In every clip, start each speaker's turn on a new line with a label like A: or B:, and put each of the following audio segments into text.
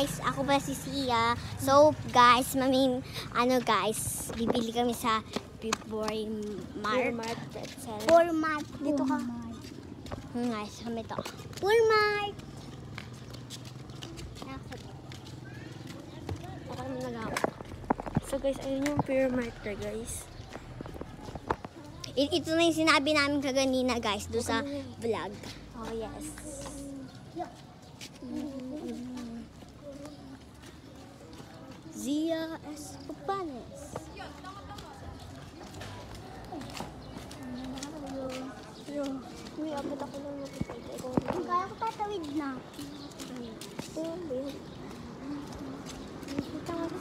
A: guys, ako ba si Sia? So guys, guys, bibili kami sa Pure Mart Pretzel.
B: Pure Mart.
A: Dito ka. Guys, kami to. Pure Mart. Ako naman nag-hawak.
B: So guys, ayun yung Pure Mart na guys.
A: Ito na yung sinabi namin kaganina guys, doon sa vlog.
B: Oh yes.
A: Zia Espanes.
B: Uy, abot ako lang makikita.
A: Kaya ko tatawid na.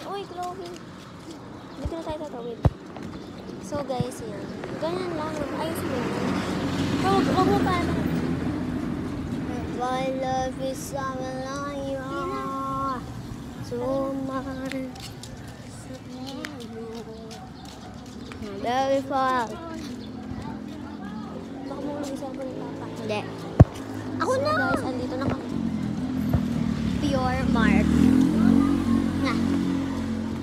B: Uy, Chloe. Dito na tayo tatawid. So guys, yan. Ganyan lang. Ayos mo yan. Huwag mo pa.
A: My love is something like you are. So much. Very far.
B: Baka mo lang isa ko ng papa.
A: Hindi. Ako
B: So
A: na.
B: guys, andito na kami.
A: Pure Mart. Nga.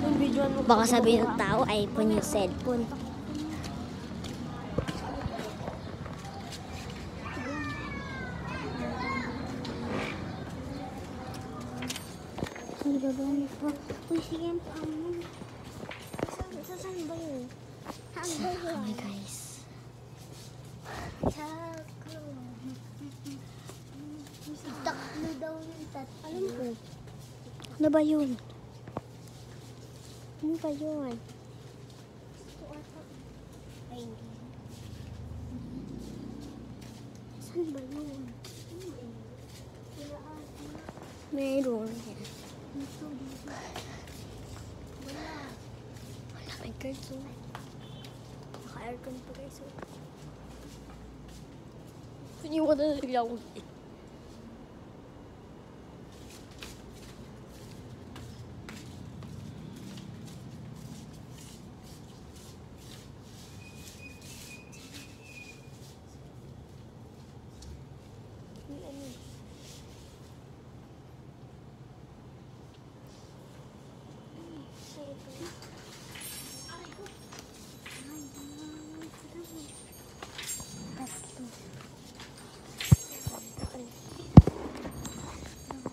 B: Yung video mo.
A: Baka sabihin ng tao, iPhone yung cellphone.
B: Ang gagawin ko. Uy, sige ang pamon. Saan ba yun? Saan ba yun?
A: Okay guys.
B: Chako. Taklo daw yung alam ko.
A: Ano ba yun? Ano ba yun?
B: Ay, saan ba yun?
A: Meron. Wala may cards oh.
B: Naka-aircon pa guys.
A: Iniwan na nila ako.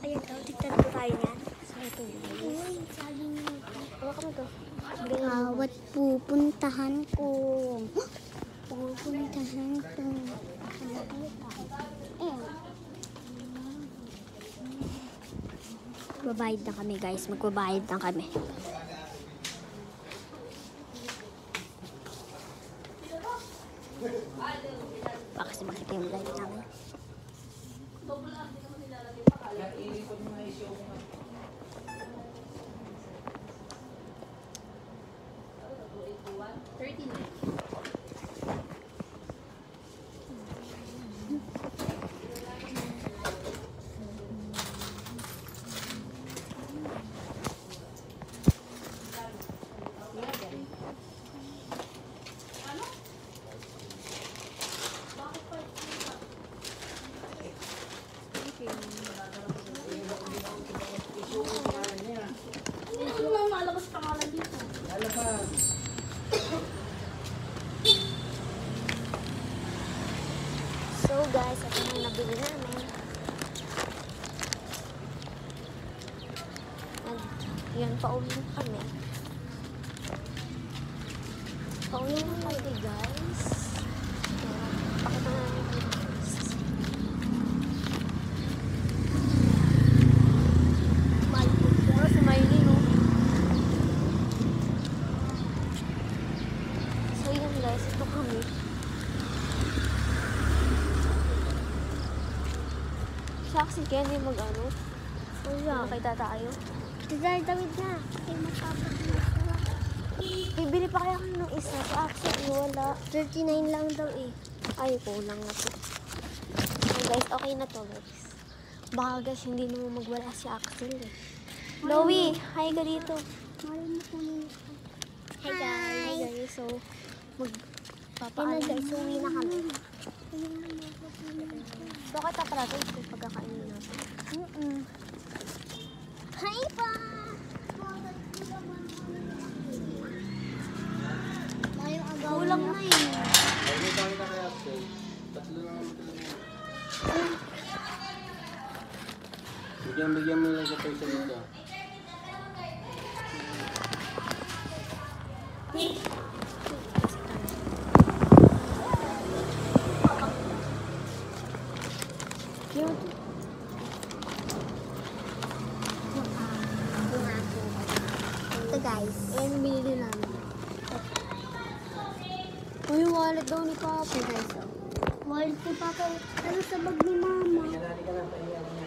A: Ayan daw, tignan po tayo yan.
B: So ito guys.
A: Sabi niyo.
B: Hawakan mo to.
A: Bawat pupuntahan ko. Pupuntahan ko. Magbabayad na kami guys. Magbabayad na kami. Baka kasi makita yung live namin.
B: So guys, ito na yung nabili namin. And yun, pauwi na kami. Pauwi na kami guys. Pakita namin yung guys. Puro si Miley, no? So yun guys, ito kami. Si Kenny mag-ano? Makita tayo.
A: Tawid na.
B: Bibili pa kaya kayo ng isa. Si Axel, wala.
A: 39 lang daw eh.
B: Ay, kulang na to. So guys, okay na to guys. Baka guys, hindi naman magwala si Axel eh. Chloe, hi ka dito.
A: Hi guys.
B: Hi guys, so
A: Yun na
B: magpapaalam.
A: guys, uwi na kami.
B: Bakit pa pala ito? Pagkakainin natin.
A: Hi
C: mo lang sa person dito.
B: Cute.
A: Ito guys.
B: Ayan ang binili namin. Uy, yung wallet daw ni Papa.
A: Guys, oh. Wallet ni Papa. Ano sa bag ni Mama?
C: Kanali ka lang, pahiya ka na.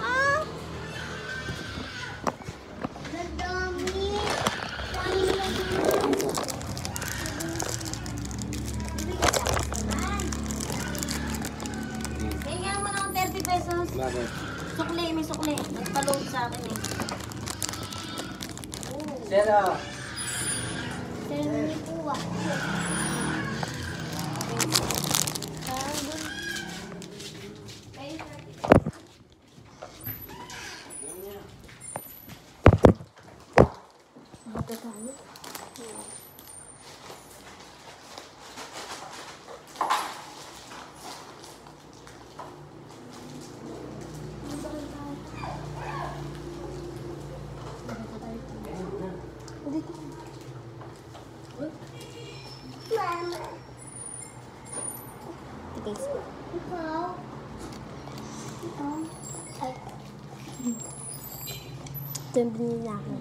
A: Ah! Nadami. Paano lang yun?
D: Kaya mo ng 30 pesos.
C: Bakit?
D: Sukli, may sukli. Nagpa-load sa akin eh.
C: Zero.
A: Sino ni Kuwa?
B: Bato tayo.
A: Ito guys. Ikaw? Ikaw? Ay.
B: Ito yung binili namin.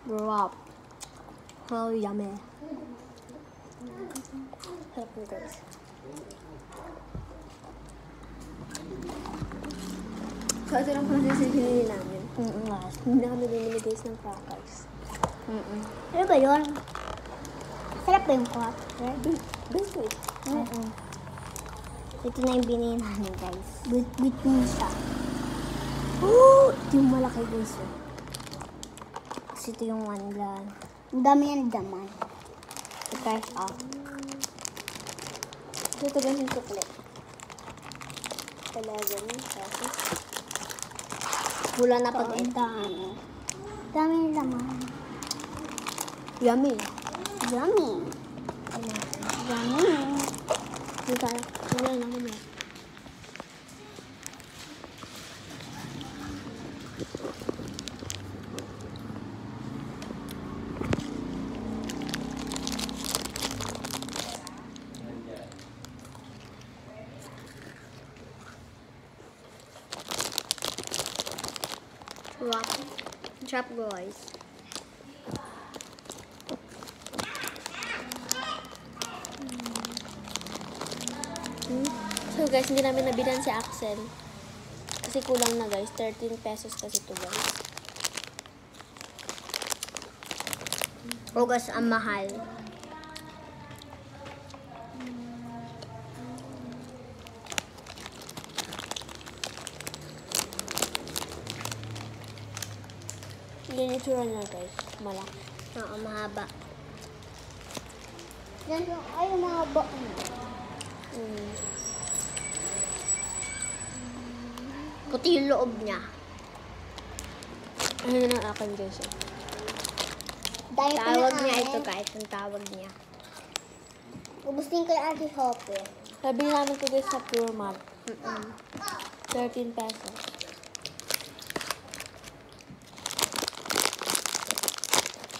B: Wrap. How yummy. Sarap mo guys. Kasi lang kasi yung binili namin. Last. Hindi na kami bumili guys ng crackers.
A: Ano ba yun? Sarap ba yung kuha?
B: Biscuit.
A: Ito na yung binili namin guys. Bit mo siya.
B: Oh! Ito yung malaki guys. Oh.
A: Kasi ito yung one lang.
B: Ang dami yan daman.
A: Fresh off.
B: Ito guys yung chocolate. Talaga yung sauce.
A: Wala na
B: Pag
A: pag
B: dami.
A: Dami yung laman.
B: Yummy.
A: Yummy. Yummy.
B: Hindi tayo. Wala na kami.
A: Wrap. Trap guys.
B: So guys, hindi namin nabilan si Axel. Kasi kulang na guys. 13 pesos kasi ito guys.
A: Ogas ang mahal.
B: Yan yung tsura niya guys. Malaki.
A: Oo, mahaba. Yan yung, ay, mahaba. Puti yung loob niya.
B: Ano na ang akin guys. Oh.
A: Tawag niya ito guys, ang tawag niya. Ubustin ko yung Ate Hope.
B: Sabi namin ito guys sa Pure Mart. 13 pesos.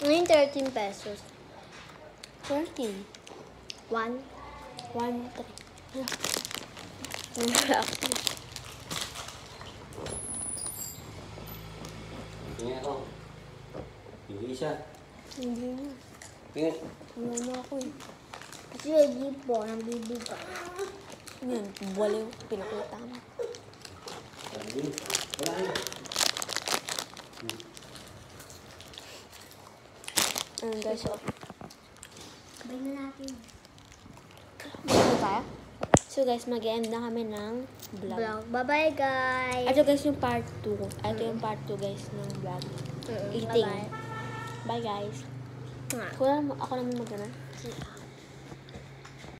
A: Ngayon 13 pesos.
B: 13.
A: 1.
B: 1, 3.
C: Tingnan ako. Hindi siya.
B: Hindi na.
C: Tingnan.
B: Wala na ako eh.
A: Kasi hindi po, nang bibiga.
B: Yan, wala yung pinakita mo.
C: Hindi. Wala na.
B: Ayun guys, oh.
A: Sabay na natin.
B: Ano tayo? So guys, mag-end na kami ng vlog.
A: Vlog. Bye-bye guys.
B: Ito guys yung part 2. Ito yung part 2 guys ng vlog. Eating.
A: Bye-bye.
B: Bye guys.
A: Mwah.
B: Ako naman mag-ano.